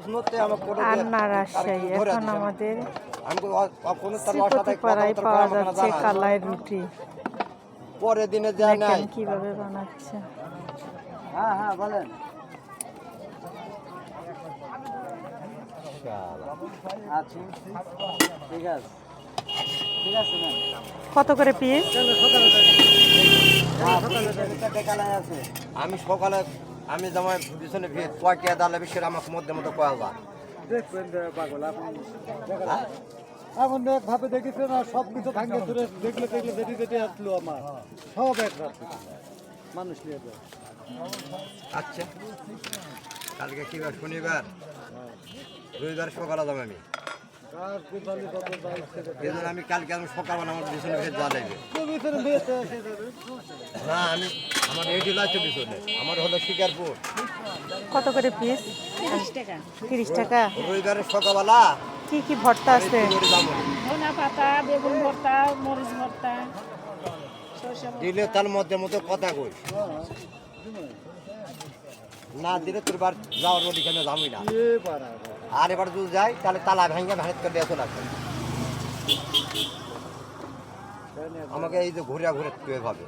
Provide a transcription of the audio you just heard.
আন্না রাজশাহী। এখন আমাদের শ্রীপতিপাড়ায় পাওয়া যাচ্ছে কালাই রুটি। পরের দিনে দেখেন কিভাবে বানাচ্ছে। হ্যাঁ হ্যাঁ বলেন। আচ্ছা ঠিক আছে ঠিক আছে ম্যাম। কত করে পিস? আমি সকালে আমি জামাই পিছনে কয়টা দালে বেশি আমাকে মধ্যে মধ্যে কয়া যায় দেখবেন পাগল এখন ভাবে দেখেছে না সব কিছু ভাঙ্গে ধরে দেখলে দেখলে যেটি যেটি আসলো আমার সব এক মানুষ নিয়ে যায়। আচ্ছা কালকে কি বার? শনিবার, রবিবার সকালে যাবো আমি। আমি কালকে আমি সকালবেলা আমার পিছনে ভেজ যা লাগবে না। আমি আমার এই লাগছে পিছনে আমার হলো শিকারপুর। কত করে পিস? 30 টাকা। 30 টাকা। রবিবারের সকালবেলা কি কি ভর্তা আছে? ধনা পাতা, বেগুন ভর্তা, মরিচ ভর্তা দিলে তার মধ্যে মধ্যে কথা কই না দিলে তোর বার যাওয়ার ওদিকে যাবি না। আর এবার যদি যাই তাহলে তালা ভেঙে ভেঙে করে দিয়ে চলে আসবে। আমাকে এই যে ঘুরে ঘুরে ভাবে